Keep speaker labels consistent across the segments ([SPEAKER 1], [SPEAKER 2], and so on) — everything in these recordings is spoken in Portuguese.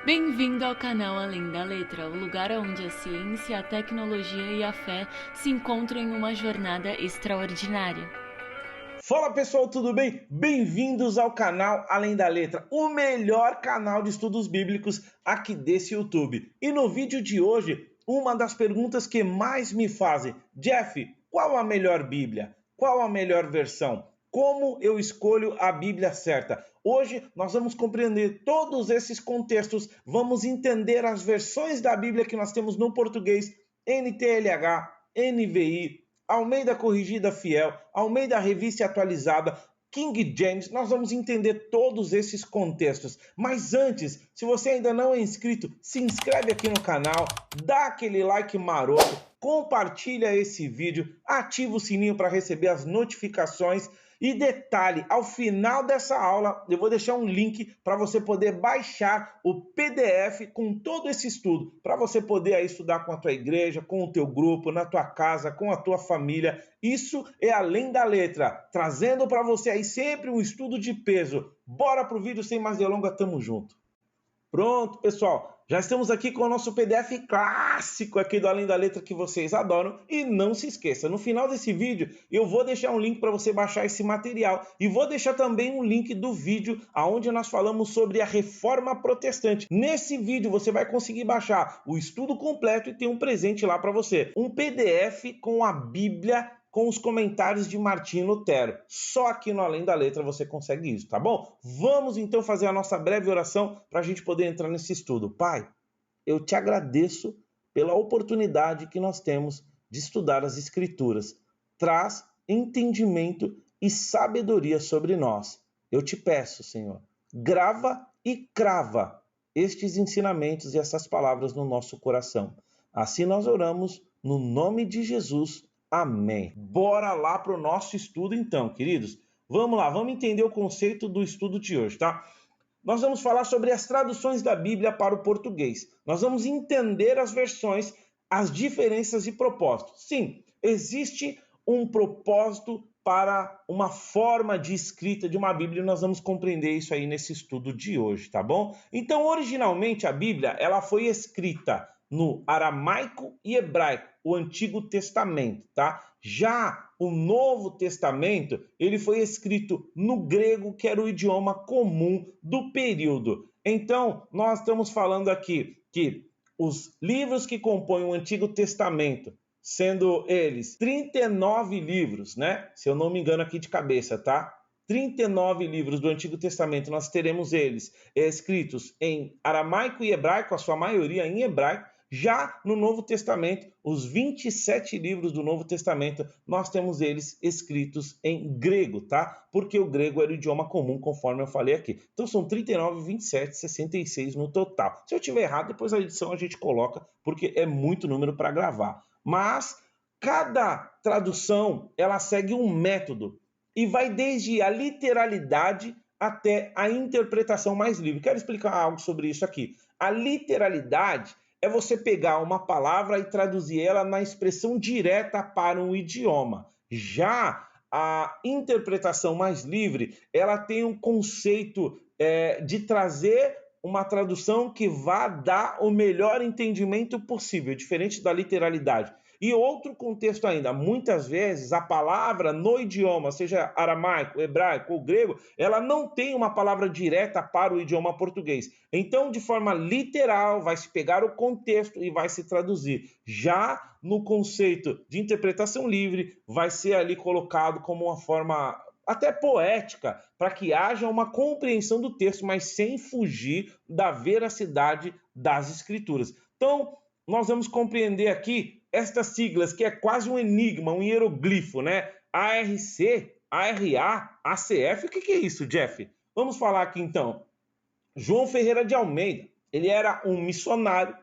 [SPEAKER 1] Bem-vindo ao canal Além da Letra, o lugar onde a ciência, a tecnologia e a fé se encontram em uma jornada extraordinária.
[SPEAKER 2] Fala pessoal, tudo bem? Bem-vindos ao canal Além da Letra, o melhor canal de estudos bíblicos aqui desse YouTube. E no vídeo de hoje, uma das perguntas que mais me fazem: Jeff, qual a melhor Bíblia? Qual a melhor versão? Como eu escolho a Bíblia certa? Hoje nós vamos compreender todos esses contextos, vamos entender as versões da Bíblia que nós temos no português, NTLH, NVI, Almeida Corrigida Fiel, Almeida Revista Atualizada, King James. Nós vamos entender todos esses contextos. Mas antes, se você ainda não é inscrito, se inscreve aqui no canal, dá aquele like maroto, compartilha esse vídeo, ativa o sininho para receber as notificações. E detalhe, ao final dessa aula eu vou deixar um link para você poder baixar o PDF com todo esse estudo, para você poder aí estudar com a tua igreja, com o teu grupo, na tua casa, com a tua família. Isso é Além da Letra, trazendo para você aí sempre um estudo de peso. Bora pro vídeo, sem mais delongas, tamo junto. Pronto, pessoal, já estamos aqui com o nosso PDF clássico aqui do Além da Letra que vocês adoram. E não se esqueça, no final desse vídeo eu vou deixar um link para você baixar esse material e vou deixar também um link do vídeo onde nós falamos sobre a Reforma Protestante. Nesse vídeo você vai conseguir baixar o estudo completo e ter um presente lá para você, um PDF com a Bíblia com os comentários de Martinho Lutero. Só aqui no Além da Letra você consegue isso, tá bom? Vamos então fazer a nossa breve oração para a gente poder entrar nesse estudo. Pai, eu te agradeço pela oportunidade que nós temos de estudar as Escrituras. Traz entendimento e sabedoria sobre nós. Eu te peço, Senhor, grava e crava estes ensinamentos e essas palavras no nosso coração. Assim nós oramos no nome de Jesus. Amém. Bora lá para o nosso estudo então, queridos. Vamos lá, vamos entender o conceito do estudo de hoje, tá? Nós vamos falar sobre as traduções da Bíblia para o português. Nós vamos entender as versões, as diferenças e propósitos. Sim, existe um propósito para uma forma de escrita de uma Bíblia e nós vamos compreender isso aí nesse estudo de hoje, tá bom? Então, originalmente a Bíblia, ela foi escrita no aramaico e hebraico, o Antigo Testamento, tá? Já o Novo Testamento, ele foi escrito no grego, que era o idioma comum do período. Então, nós estamos falando aqui que os livros que compõem o Antigo Testamento, sendo eles 39 livros, né? Se eu não me engano aqui de cabeça, tá? 39 livros do Antigo Testamento, nós teremos eles escritos em aramaico e hebraico, a sua maioria em hebraico. Já no Novo Testamento, os 27 livros do Novo Testamento, nós temos eles escritos em grego, tá? Porque o grego era o idioma comum, conforme eu falei aqui. Então são 39, 27, 66 no total. Se eu tiver errado, depois a edição a gente coloca, porque é muito número para gravar. Mas cada tradução, ela segue um método e vai desde a literalidade até a interpretação mais livre. Quero explicar algo sobre isso aqui. A literalidade é você pegar uma palavra e traduzir ela na expressão direta para um idioma. Já a interpretação mais livre, ela tem um conceito de trazer uma tradução que vá dar o melhor entendimento possível, diferente da literalidade. E outro contexto ainda, muitas vezes a palavra no idioma, seja aramaico, hebraico ou grego, ela não tem uma palavra direta para o idioma português. Então, de forma literal, vai se pegar o contexto e vai se traduzir. Já no conceito de interpretação livre, vai ser ali colocado como uma forma até poética, para que haja uma compreensão do texto, mas sem fugir da veracidade das escrituras. Então, nós vamos compreender aqui estas siglas, que é quase um enigma, um hieroglifo, né? ARC, ARA, ACF, o que é isso, Jeff? Vamos falar aqui então. João Ferreira de Almeida, ele era um missionário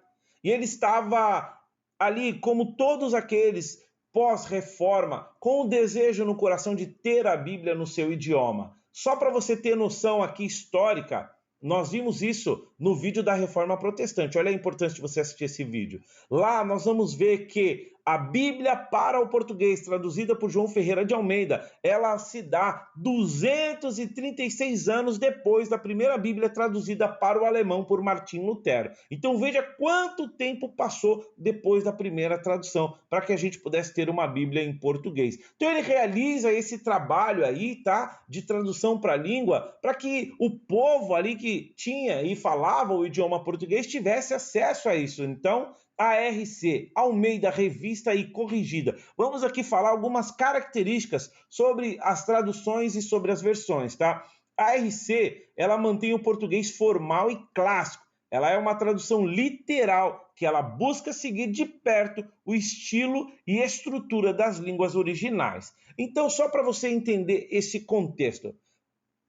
[SPEAKER 2] e ele estava ali, como todos aqueles pós-reforma, com o desejo no coração de ter a Bíblia no seu idioma. Só para você ter noção aqui histórica, nós vimos isso no vídeo da Reforma Protestante. Olha a importância de você assistir esse vídeo. Lá nós vamos ver que A Bíblia para o português, traduzida por João Ferreira de Almeida, ela se dá 236 anos depois da primeira Bíblia traduzida para o alemão por Martim Lutero. Então veja quanto tempo passou depois da primeira tradução para que a gente pudesse ter uma Bíblia em português. Então ele realiza esse trabalho aí, tá, de tradução para a língua, para que o povo ali que tinha e falava o idioma português tivesse acesso a isso. Então, ARC, Almeida Revista e Corrigida. Vamos aqui falar algumas características sobre as traduções e sobre as versões, tá? A ARC, ela mantém o português formal e clássico. Ela é uma tradução literal, que ela busca seguir de perto o estilo e estrutura das línguas originais. Então, só para você entender esse contexto,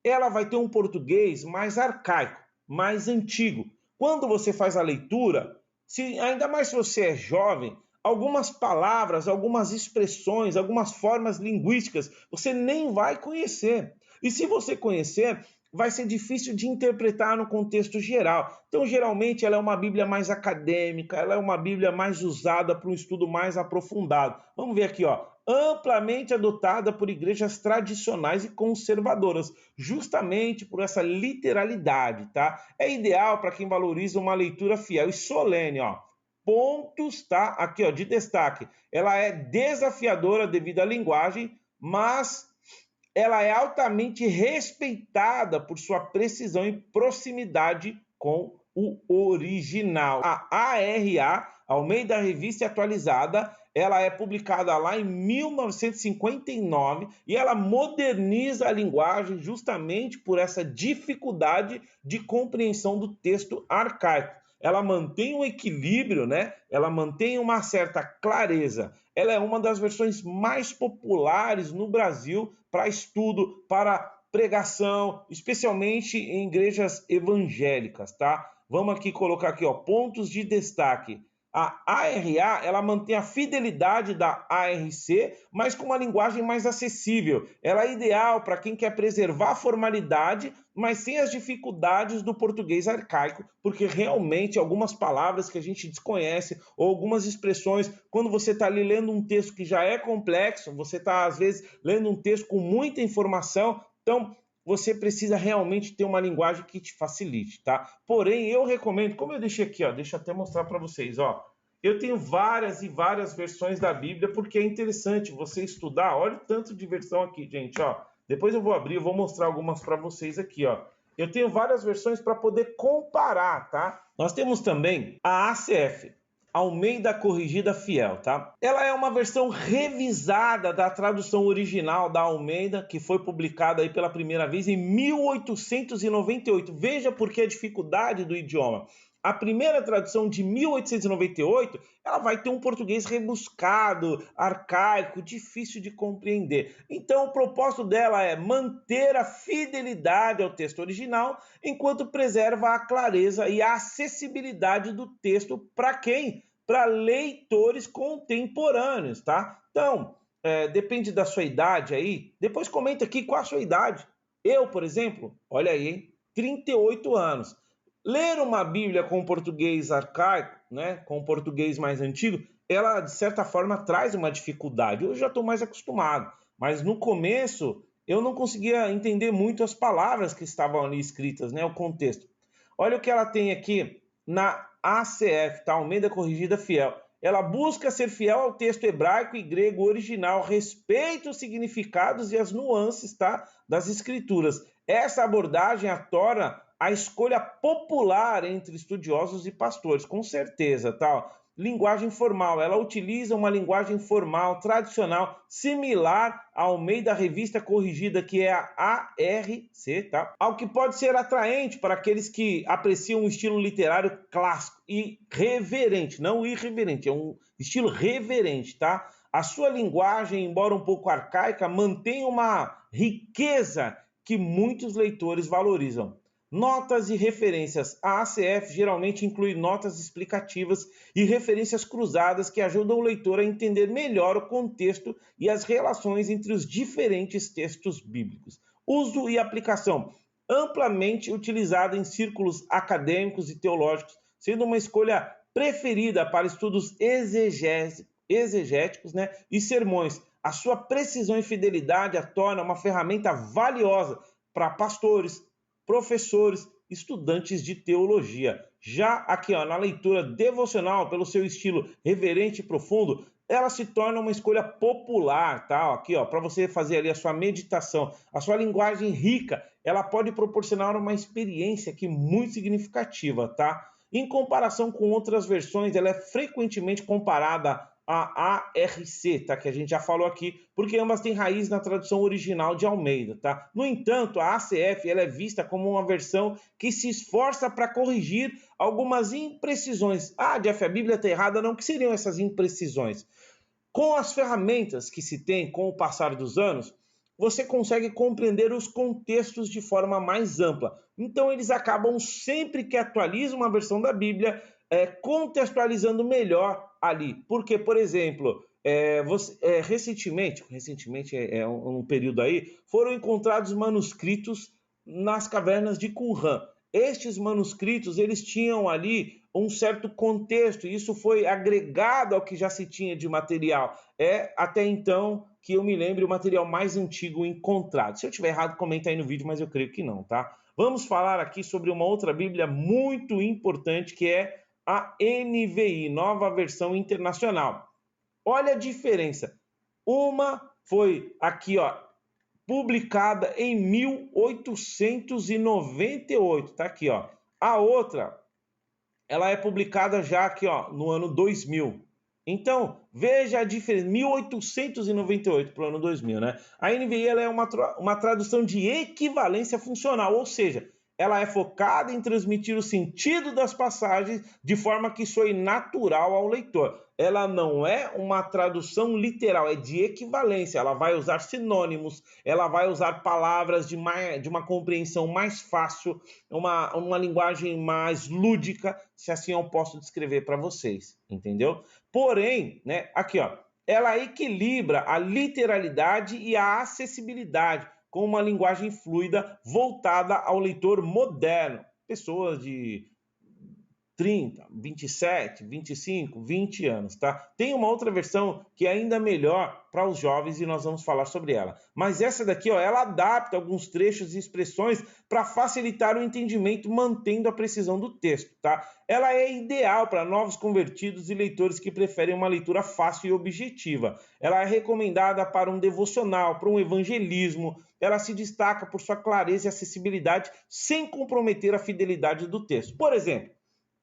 [SPEAKER 2] ela vai ter um português mais arcaico, mais antigo. Quando você faz a leitura, ainda mais se você é jovem, algumas palavras, algumas expressões, algumas formas linguísticas, você nem vai conhecer. E se você conhecer, vai ser difícil de interpretar no contexto geral. Então, geralmente, ela é uma Bíblia mais acadêmica, ela é uma Bíblia mais usada para um estudo mais aprofundado. Vamos ver aqui, ó. Amplamente adotada por igrejas tradicionais e conservadoras, justamente por essa literalidade, tá? É ideal para quem valoriza uma leitura fiel e solene, ó. Pontos, tá? Aqui, ó, de destaque. Ela é desafiadora devido à linguagem, mas ela é altamente respeitada por sua precisão e proximidade com o original. A ARA, Almeida Revista Atualizada, ela é publicada lá em 1959 e ela moderniza a linguagem justamente por essa dificuldade de compreensão do texto arcaico. Ela mantém um equilíbrio, né? Ela mantém uma certa clareza. Ela é uma das versões mais populares no Brasil para estudo, para pregação, especialmente em igrejas evangélicas, tá? Vamos aqui colocar aqui, ó, pontos de destaque. A ARA, ela mantém a fidelidade da ARC, mas com uma linguagem mais acessível. Ela é ideal para quem quer preservar a formalidade, mas sem as dificuldades do português arcaico, porque realmente algumas palavras que a gente desconhece, ou algumas expressões, quando você está ali lendo um texto que já é complexo, você está, às vezes, lendo um texto com muita informação, então você precisa realmente ter uma linguagem que te facilite, tá? Porém, eu recomendo, como eu deixei aqui, ó, deixa eu até mostrar para vocês, ó. Eu tenho várias e várias versões da Bíblia, porque é interessante você estudar. Olha o tanto de versão aqui, gente, ó. Depois eu vou abrir, eu vou mostrar algumas para vocês aqui, ó. Eu tenho várias versões para poder comparar, tá? Nós temos também a ACF, Almeida Corrigida Fiel, tá? Ela é uma versão revisada da tradução original da Almeida, que foi publicada aí pela primeira vez em 1898. Veja por que a dificuldade do idioma. A primeira tradução de 1898, ela vai ter um português rebuscado, arcaico, difícil de compreender. Então, o propósito dela é manter a fidelidade ao texto original, enquanto preserva a clareza e a acessibilidade do texto para quem? Para leitores contemporâneos, tá? Então, depende da sua idade aí. Depois comenta aqui qual a sua idade. Eu, por exemplo, olha aí, hein? 38 anos. Ler uma Bíblia com português arcaico, né, com português mais antigo, ela, de certa forma, traz uma dificuldade. Eu já estou mais acostumado, mas no começo eu não conseguia entender muito as palavras que estavam ali escritas, né, o contexto. Olha o que ela tem aqui na ACF, tá? Almeida Corrigida Fiel. Ela busca ser fiel ao texto hebraico e grego original, respeita os significados e as nuances, tá, das escrituras. Essa abordagem a torna a escolha popular entre estudiosos e pastores, com certeza, tá? Linguagem formal, ela utiliza uma linguagem formal, tradicional, similar à Almeida Revista Corrigida, que é a ARC, tá? Algo que pode ser atraente para aqueles que apreciam um estilo literário clássico e reverente, não irreverente, é um estilo reverente, tá? A sua linguagem, embora um pouco arcaica, mantém uma riqueza que muitos leitores valorizam. Notas e referências. A ACF geralmente inclui notas explicativas e referências cruzadas que ajudam o leitor a entender melhor o contexto e as relações entre os diferentes textos bíblicos. Uso e aplicação. Amplamente utilizada em círculos acadêmicos e teológicos, sendo uma escolha preferida para estudos exegéticos, né, e sermões. A sua precisão e fidelidade a torna uma ferramenta valiosa para pastores, professores, estudantes de teologia. Já aqui, ó, na leitura devocional, pelo seu estilo reverente e profundo, ela se torna uma escolha popular, tá? Aqui, ó, para você fazer ali a sua meditação, a sua linguagem rica, ela pode proporcionar uma experiência aqui muito significativa, tá? Em comparação com outras versões, ela é frequentemente comparada à ARC, tá? Que a gente já falou aqui, porque ambas têm raiz na tradução original de Almeida, tá? No entanto, a ACF ela é vista como uma versão que se esforça para corrigir algumas imprecisões. Ah, Jeff, a Bíblia está errada, não? O que seriam essas imprecisões? Com as ferramentas que se tem com o passar dos anos, você consegue compreender os contextos de forma mais ampla. Então, eles acabam sempre que atualizam uma versão da Bíblia, contextualizando melhor ali. Porque, por exemplo, recentemente um período aí, foram encontrados manuscritos nas cavernas de Qumran. Estes manuscritos, eles tinham ali um certo contexto, e isso foi agregado ao que já se tinha de material. É, até então, que eu me lembre, o material mais antigo encontrado. Se eu estiver errado, comenta aí no vídeo, mas eu creio que não, tá? Vamos falar aqui sobre uma outra Bíblia muito importante, que é a NVI, Nova Versão Internacional. Olha a diferença. Uma foi aqui, ó, publicada em 1898, tá aqui, ó. A outra, ela é publicada já aqui, ó, no ano 2000. Então, veja a diferença, 1898 para o ano 2000, né? A NVI ela é uma tradução de equivalência funcional, ou seja, ela é focada em transmitir o sentido das passagens de forma que soe natural ao leitor. Ela não é uma tradução literal, é de equivalência. Ela vai usar sinônimos, ela vai usar palavras de uma compreensão mais fácil, uma linguagem mais lúdica, se assim eu posso descrever para vocês, entendeu? Porém, né, aqui, ó, ela equilibra a literalidade e a acessibilidade com uma linguagem fluida voltada ao leitor moderno. Pessoas de 30, 27, 25, 20 anos, tá? Tem uma outra versão que é ainda melhor para os jovens e nós vamos falar sobre ela. Mas essa daqui, ó, ela adapta alguns trechos e expressões para facilitar o entendimento, mantendo a precisão do texto, tá? Ela é ideal para novos convertidos e leitores que preferem uma leitura fácil e objetiva. Ela é recomendada para um devocional, para um evangelismo. Ela se destaca por sua clareza e acessibilidade sem comprometer a fidelidade do texto. Por exemplo,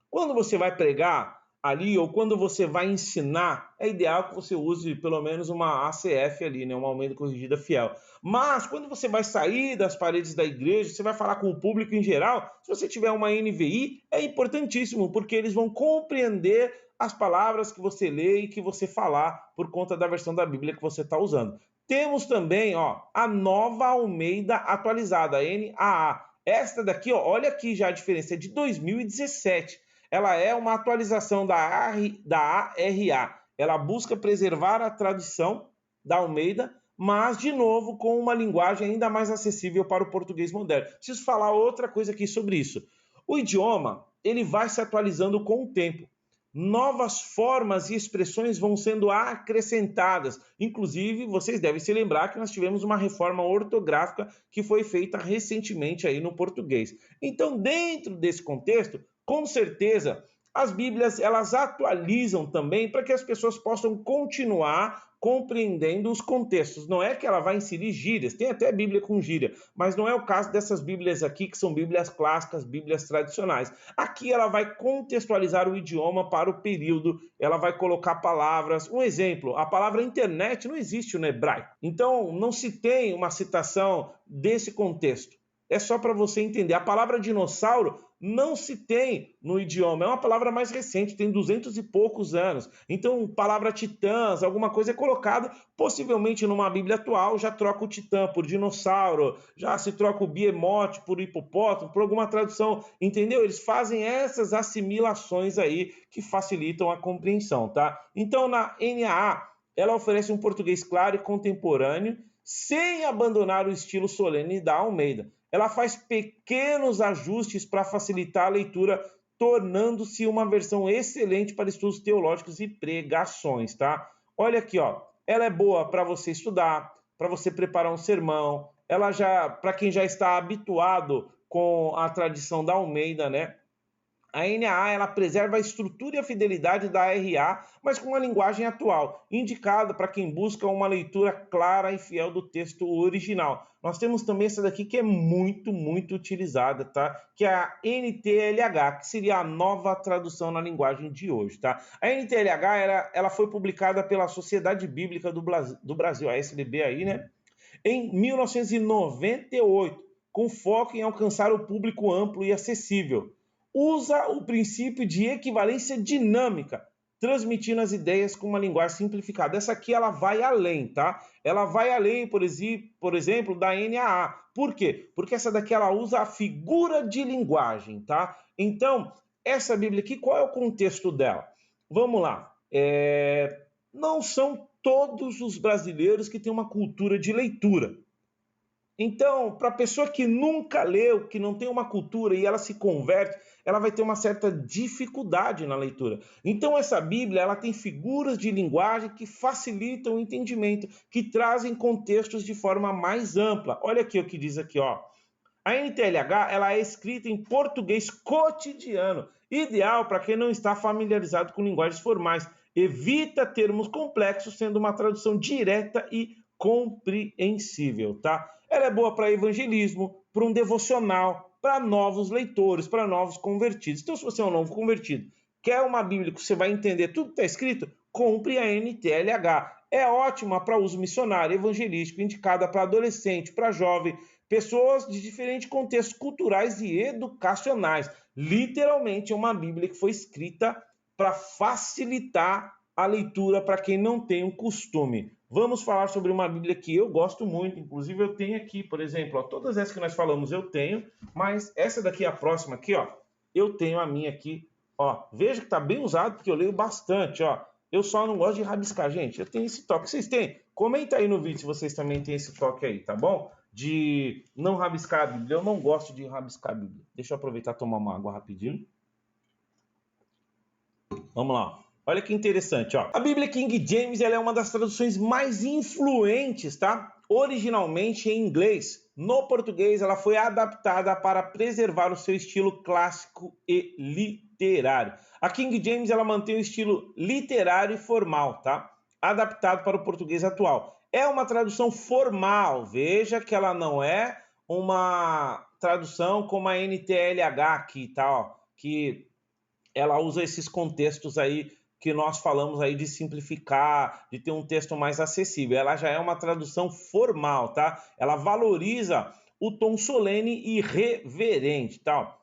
[SPEAKER 2] quando você vai pregar ali ou quando você vai ensinar, é ideal que você use pelo menos uma ACF ali, né? Uma Almeida Corrigida Fiel. Mas quando você vai sair das paredes da igreja, você vai falar com o público em geral, se você tiver uma NVI, é importantíssimo, porque eles vão compreender as palavras que você lê e que você falar por conta da versão da Bíblia que você está usando. Temos também, ó, a Nova Almeida Atualizada, a NAA. Esta daqui, ó, olha aqui já a diferença, é de 2017. Ela é uma atualização da ARA. Ela busca preservar a tradição da Almeida, mas, de novo, com uma linguagem ainda mais acessível para o português moderno. Preciso falar outra coisa aqui sobre isso. O idioma, ele vai se atualizando com o tempo. Novas formas e expressões vão sendo acrescentadas. Inclusive, vocês devem se lembrar que nós tivemos uma reforma ortográfica que foi feita recentemente aí no português. Então, dentro desse contexto, com certeza, as Bíblias elas atualizam também para que as pessoas possam continuar compreendendo os contextos. Não é que ela vai inserir gírias, tem até Bíblia com gíria, mas não é o caso dessas Bíblias aqui, que são Bíblias clássicas, Bíblias tradicionais. Aqui ela vai contextualizar o idioma para o período, ela vai colocar palavras. Um exemplo, a palavra internet não existe no hebraico. Então, não se tem uma citação desse contexto. É só para você entender. A palavra dinossauro não se tem no idioma. É uma palavra mais recente, tem 200 e poucos anos. Então, palavra titãs, alguma coisa é colocada, possivelmente numa Bíblia atual, já troca o titã por dinossauro, já se troca o behemoth por hipopótamo, por alguma tradução, entendeu? Eles fazem essas assimilações aí que facilitam a compreensão, tá? Então, na NAA, ela oferece um português claro e contemporâneo, sem abandonar o estilo solene da Almeida. Ela faz pequenos ajustes para facilitar a leitura, tornando-se uma versão excelente para estudos teológicos e pregações, tá? Olha aqui, ó, ela é boa para você estudar, para você preparar um sermão, ela já, para quem já está habituado com a tradição da Almeida, né? A NAA ela preserva a estrutura e a fidelidade da RA, mas com uma linguagem atual, indicada para quem busca uma leitura clara e fiel do texto original. Nós temos também essa daqui que é muito utilizada, tá? Que é a NTLH, que seria a nova tradução na linguagem de hoje, tá? A NTLH ela foi publicada pela Sociedade Bíblica do Brasil, a SBB aí, né? Em 1998, com foco em alcançar o público amplo e acessível. Usa o princípio de equivalência dinâmica, transmitindo as ideias com uma linguagem simplificada. Essa aqui ela vai além, tá? Ela vai além, por exemplo, da NAA. Por quê? Porque essa daqui ela usa a figura de linguagem, tá? Então, essa Bíblia aqui, qual é o contexto dela? Vamos lá. Não são todos os brasileiros que têm uma cultura de leitura. Então, para a pessoa que nunca leu, que não tem uma cultura e ela se converte, ela vai ter uma certa dificuldade na leitura. Então, essa Bíblia ela tem figuras de linguagem que facilitam o entendimento, que trazem contextos de forma mais ampla. Olha aqui o que diz aqui, ó. A NTLH ela é escrita em português cotidiano, ideal para quem não está familiarizado com linguagens formais. Evita termos complexos, sendo uma tradução direta e compreensível, tá? Ela é boa para evangelismo, para um devocional, para novos leitores, para novos convertidos. Então, se você é um novo convertido, quer uma Bíblia que você vai entender tudo que está escrito, compre a NTLH. É ótima para uso missionário, evangelístico, indicada para adolescente, para jovem, pessoas de diferentes contextos culturais e educacionais. Literalmente é uma Bíblia que foi escrita para facilitar a leitura para quem não tem o costume. Vamos falar sobre uma Bíblia que eu gosto muito, inclusive eu tenho aqui, por exemplo, ó, todas essas que nós falamos eu tenho, mas essa daqui, a próxima aqui, ó, eu tenho a minha aqui, ó, veja que está bem usado porque eu leio bastante, ó. Eu só não gosto de rabiscar, gente, eu tenho esse toque, vocês têm? Comenta aí no vídeo se vocês também têm esse toque aí, tá bom? De não rabiscar a Bíblia, eu não gosto de rabiscar a Bíblia. Deixa eu aproveitar e tomar uma água rapidinho. Vamos lá. Olha que interessante, ó. A Bíblia King James ela é uma das traduções mais influentes, tá? Originalmente em inglês. No português, ela foi adaptada para preservar o seu estilo clássico e literário. A King James ela mantém o estilo literário e formal, tá? Adaptado para o português atual. É uma tradução formal. Veja que ela não é uma tradução como a NTLH aqui, tá? Ó, que ela usa esses contextos aí que nós falamos aí de simplificar, de ter um texto mais acessível. Ela já é uma tradução formal, tá? Ela valoriza o tom solene e reverente, tá?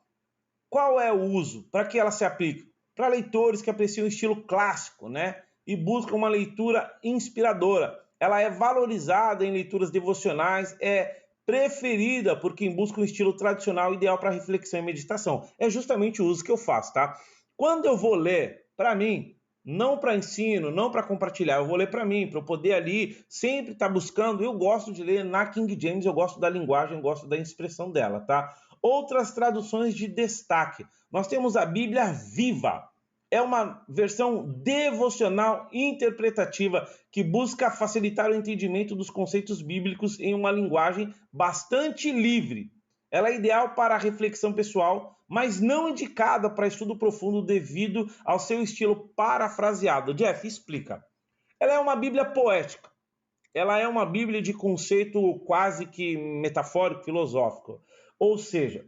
[SPEAKER 2] Qual é o uso? Para que ela se aplica? Para leitores que apreciam o estilo clássico, né? E buscam uma leitura inspiradora. Ela é valorizada em leituras devocionais, é preferida por quem busca um estilo tradicional ideal para reflexão e meditação. É justamente o uso que eu faço, tá? Quando eu vou ler, para mim, não para ensino, não para compartilhar, eu vou ler para mim, para eu poder ali sempre estar buscando. Eu gosto de ler na King James, eu gosto da linguagem, eu gosto da expressão dela, tá? Outras traduções de destaque. Nós temos a Bíblia Viva. É uma versão devocional interpretativa que busca facilitar o entendimento dos conceitos bíblicos em uma linguagem bastante livre. Ela é ideal para a reflexão pessoal, mas não indicada para estudo profundo devido ao seu estilo parafraseado. Jeff, explica. Ela é uma Bíblia poética. Ela é uma Bíblia de conceito quase que metafórico, filosófico. Ou seja,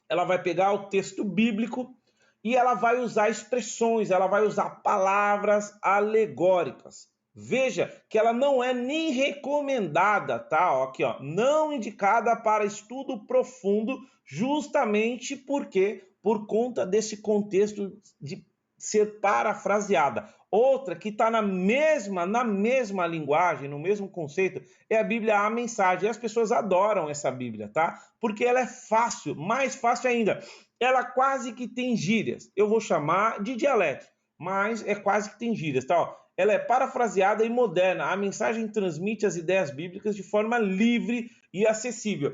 [SPEAKER 2] ela vai pegar o texto bíblico e ela vai usar expressões, ela vai usar palavras alegóricas. Veja que ela não é nem recomendada, tá? Aqui, ó, não indicada para estudo profundo, justamente porque por conta desse contexto de ser parafraseada. Outra que está na mesma linguagem, no mesmo conceito, é a Bíblia A Mensagem. E as pessoas adoram essa Bíblia, tá? Porque ela é fácil, mais fácil ainda. Ela quase que tem gírias. Eu vou chamar de dialeto, mas é quase que tem gírias, tá? Ó, ela é parafraseada e moderna. A mensagem transmite as ideias bíblicas de forma livre e acessível.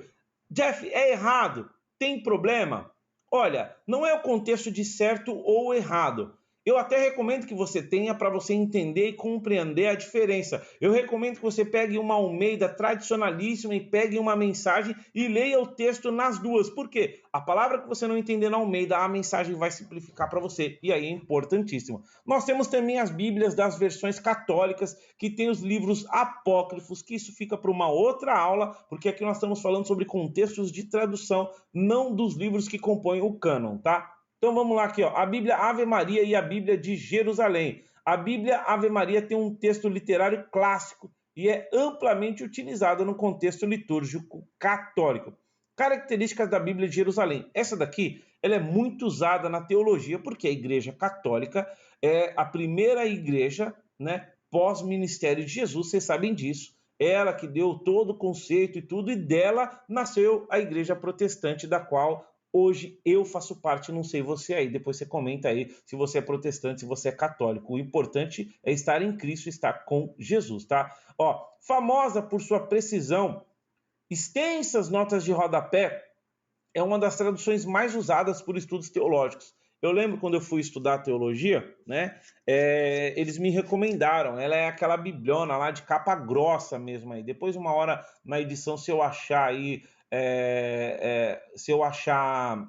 [SPEAKER 2] Jeff, é errado? Tem problema? Olha, não é o contexto de certo ou errado. Eu até recomendo que você tenha para você entender e compreender a diferença. Eu recomendo que você pegue uma Almeida tradicionalíssima e pegue uma mensagem e leia o texto nas duas. Por quê? A palavra que você não entender na Almeida, a mensagem vai simplificar para você. E aí é importantíssimo. Nós temos também as Bíblias das versões católicas, que tem os livros apócrifos, que isso fica para uma outra aula, porque aqui nós estamos falando sobre contextos de tradução, não dos livros que compõem o cânon, tá? Então vamos lá aqui, ó. A Bíblia Ave Maria e a Bíblia de Jerusalém. A Bíblia Ave Maria tem um texto literário clássico e é amplamente utilizada no contexto litúrgico católico. Características da Bíblia de Jerusalém. Essa daqui, ela é muito usada na teologia, porque a Igreja Católica é a primeira igreja, né, pós-ministério de Jesus, vocês sabem disso. Ela que deu todo o conceito e tudo, e dela nasceu a Igreja Protestante, da qual hoje eu faço parte, não sei você aí. Depois você comenta aí se você é protestante, se você é católico. O importante é estar em Cristo, estar com Jesus, tá? Ó, famosa por sua precisão, extensas notas de rodapé, é uma das traduções mais usadas por estudos teológicos. Eu lembro quando eu fui estudar teologia, né? Eles me recomendaram. Ela é aquela bibliona lá de capa grossa mesmo aí. Depois, uma hora na edição, se eu achar aí, se eu achar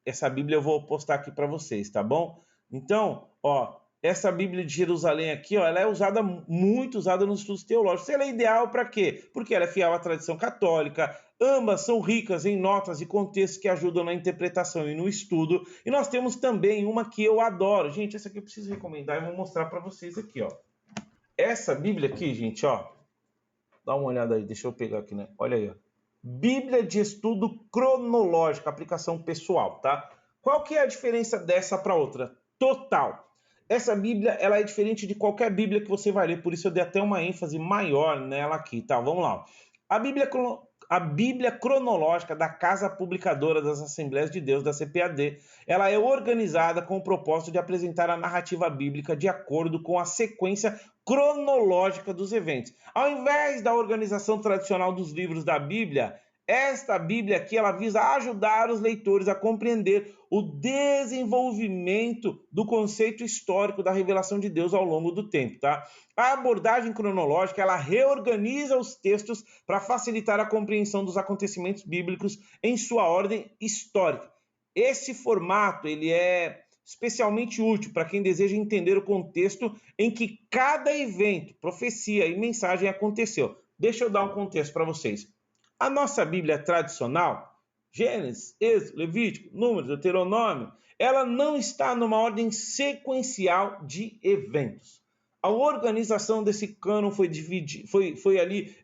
[SPEAKER 2] essa Bíblia, eu vou postar aqui para vocês, tá bom? Então, ó, essa Bíblia de Jerusalém aqui, ó, ela é usada, muito usada nos estudos teológicos. Ela é ideal para quê? Porque ela é fiel à tradição católica. Ambas são ricas em notas e contextos que ajudam na interpretação e no estudo. E nós temos também uma que eu adoro. Gente, essa aqui eu preciso recomendar e vou mostrar para vocês aqui, ó. Essa Bíblia aqui, gente, ó. Dá uma olhada aí, deixa eu pegar aqui, né? Olha aí, ó. Bíblia de Estudo Cronológico, aplicação pessoal, tá? Qual que é a diferença dessa para outra? Total. Essa Bíblia, ela é diferente de qualquer Bíblia que você vai ler, por isso eu dei até uma ênfase maior nela aqui, tá? Vamos lá. A Bíblia Cronológica da Casa Publicadora das Assembleias de Deus, da CPAD, ela é organizada com o propósito de apresentar a narrativa bíblica de acordo com a sequência cronológica dos eventos. Ao invés da organização tradicional dos livros da Bíblia, esta Bíblia aqui, ela visa ajudar os leitores a compreender o desenvolvimento do conceito histórico da revelação de Deus ao longo do tempo, tá? A abordagem cronológica, ela reorganiza os textos para facilitar a compreensão dos acontecimentos bíblicos em sua ordem histórica. Esse formato, ele é especialmente útil para quem deseja entender o contexto em que cada evento, profecia e mensagem aconteceu. Deixa eu dar um contexto para vocês. A nossa Bíblia tradicional, Gênesis, Êxodo, Levítico, Números, Deuteronômio, ela não está numa ordem sequencial de eventos. A organização desse cânon foi ali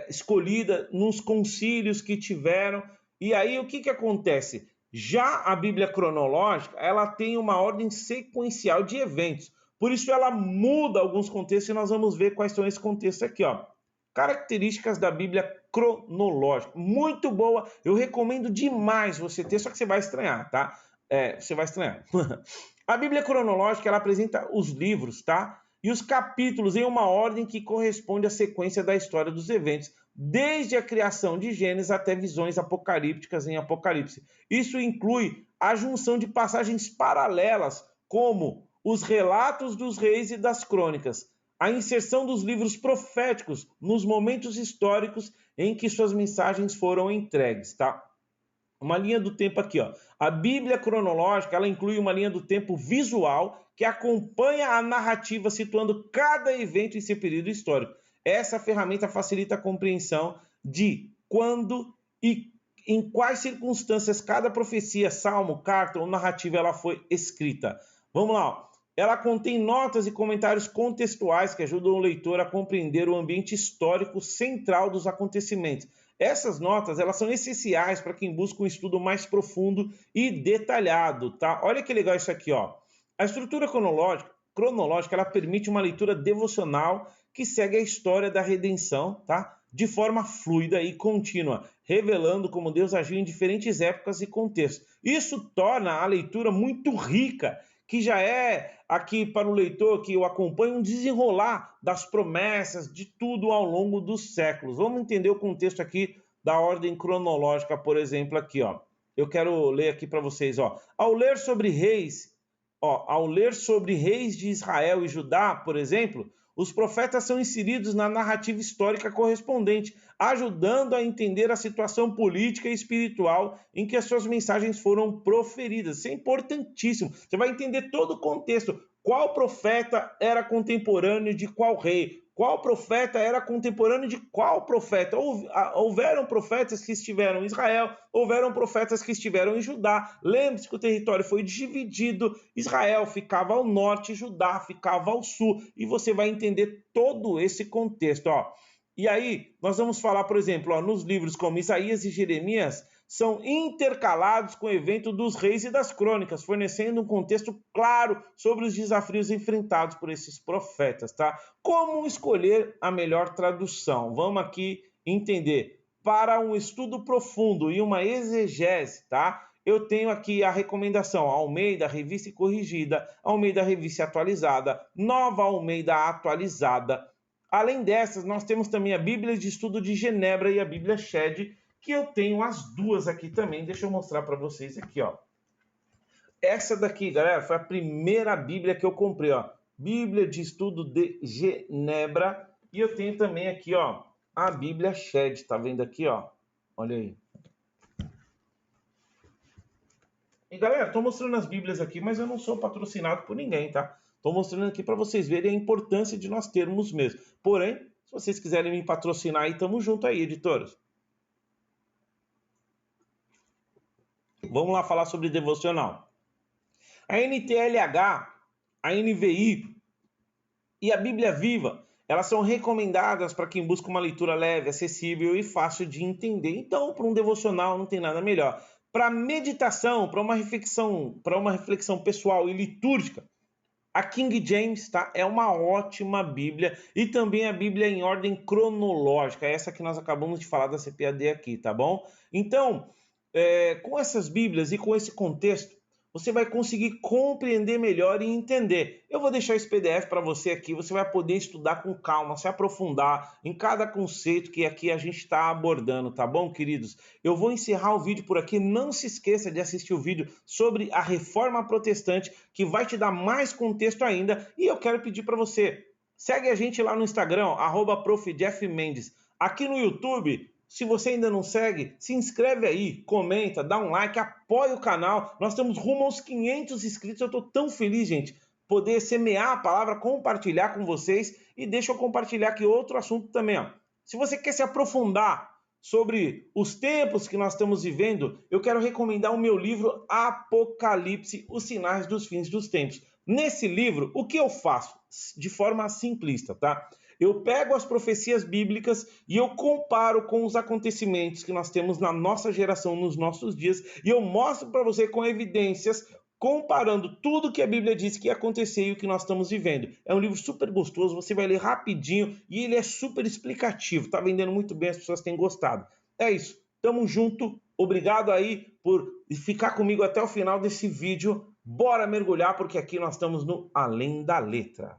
[SPEAKER 2] escolhida nos concílios que tiveram. E aí o que acontece? Já a Bíblia cronológica, ela tem uma ordem sequencial de eventos. Por isso ela muda alguns contextos e nós vamos ver quais são esses contextos aqui, ó. Características da Bíblia cronológica. Muito boa, eu recomendo demais você ter, só que você vai estranhar, tá? Você vai estranhar. A Bíblia cronológica, ela apresenta os livros, tá? E os capítulos em uma ordem que corresponde à sequência da história dos eventos, desde a criação de Gênesis até visões apocalípticas em Apocalipse. Isso inclui a junção de passagens paralelas, como os relatos dos reis e das crônicas, a inserção dos livros proféticos nos momentos históricos em que suas mensagens foram entregues, tá? Uma linha do tempo aqui, ó. A Bíblia cronológica, ela inclui uma linha do tempo visual que acompanha a narrativa, situando cada evento em seu período histórico. Essa ferramenta facilita a compreensão de quando e em quais circunstâncias cada profecia, salmo, carta ou narrativa ela foi escrita. Vamos lá, ó. Ela contém notas e comentários contextuais que ajudam o leitor a compreender o ambiente histórico central dos acontecimentos. Essas notas, elas são essenciais para quem busca um estudo mais profundo e detalhado, tá? Olha que legal isso aqui, ó. A estrutura cronológica, ela permite uma leitura devocional que segue a história da redenção, tá? De forma fluida e contínua, revelando como Deus agiu em diferentes épocas e contextos. Isso torna a leitura muito rica, que já é aqui para o leitor que o acompanha um desenrolar das promessas de tudo ao longo dos séculos. Vamos entender o contexto aqui da ordem cronológica, por exemplo, aqui, ó. Eu quero ler aqui para vocês, ó. Ao ler sobre reis Ao ler sobre reis de Israel e Judá, por exemplo, os profetas são inseridos na narrativa histórica correspondente, ajudando a entender a situação política e espiritual em que as suas mensagens foram proferidas. Isso é importantíssimo. Você vai entender todo o contexto. Qual profeta era contemporâneo de qual rei? Qual profeta era contemporâneo de qual profeta? Houveram profetas que estiveram em Israel, houveram profetas que estiveram em Judá. Lembre-se que o território foi dividido, Israel ficava ao norte, Judá ficava ao sul, e você vai entender todo esse contexto. E aí, nós vamos falar, por exemplo, nos livros como Isaías e Jeremias, são intercalados com o evento dos reis e das crônicas, fornecendo um contexto claro sobre os desafios enfrentados por esses profetas, tá? Como escolher a melhor tradução? Vamos aqui entender. Para um estudo profundo e uma exegese, tá? Eu tenho aqui a recomendação Almeida, Revista e Corrigida, Almeida, Revista Atualizada, Nova Almeida Atualizada. Além dessas, nós temos também a Bíblia de Estudo de Genebra e a Bíblia Shed, que eu tenho as duas aqui também. Deixa eu mostrar para vocês aqui, Essa daqui, galera, foi a primeira Bíblia que eu comprei, Bíblia de Estudo de Genebra. E eu tenho também aqui, a Bíblia Shed. Tá vendo aqui, Olha aí. E, galera, tô mostrando as Bíblias aqui, mas eu não sou patrocinado por ninguém, tá? Tô mostrando aqui para vocês verem a importância de nós termos mesmo. Porém, se vocês quiserem me patrocinar aí, tamo junto aí, editoras. Vamos lá falar sobre devocional. A NTLH, a NVI e a Bíblia Viva, elas são recomendadas para quem busca uma leitura leve, acessível e fácil de entender. Então, para um devocional não tem nada melhor. Para meditação, para uma reflexão pessoal e litúrgica, a King James, tá? É uma ótima Bíblia, e também a Bíblia em ordem cronológica, essa que nós acabamos de falar da CPAD aqui, tá bom? Então, com essas Bíblias e com esse contexto, você vai conseguir compreender melhor e entender. Eu vou deixar esse PDF para você aqui, você vai poder estudar com calma, se aprofundar em cada conceito que aqui a gente está abordando, tá bom, queridos? Eu vou encerrar o vídeo por aqui, não se esqueça de assistir o vídeo sobre a Reforma Protestante, que vai te dar mais contexto ainda, e eu quero pedir para você, segue a gente lá no Instagram, @ProfJeffMendes, aqui no YouTube. Se você ainda não segue, se inscreve aí, comenta, dá um like, apoia o canal. Nós estamos rumo aos 500 inscritos. Eu estou tão feliz, gente, poder semear a palavra, compartilhar com vocês. E deixa eu compartilhar aqui outro assunto também. Se você quer se aprofundar sobre os tempos que nós estamos vivendo, eu quero recomendar o meu livro Apocalipse, os sinais dos fins dos tempos. Nesse livro, o que eu faço? De forma simplista, tá? Eu pego as profecias bíblicas e eu comparo com os acontecimentos que nós temos na nossa geração, nos nossos dias, e eu mostro para você com evidências, comparando tudo que a Bíblia diz que ia acontecer e o que nós estamos vivendo. É um livro super gostoso, você vai ler rapidinho e ele é super explicativo. Tá vendendo muito bem, as pessoas têm gostado. É isso, tamo junto. Obrigado aí por ficar comigo até o final desse vídeo. Bora mergulhar, porque aqui nós estamos no Além da Letra.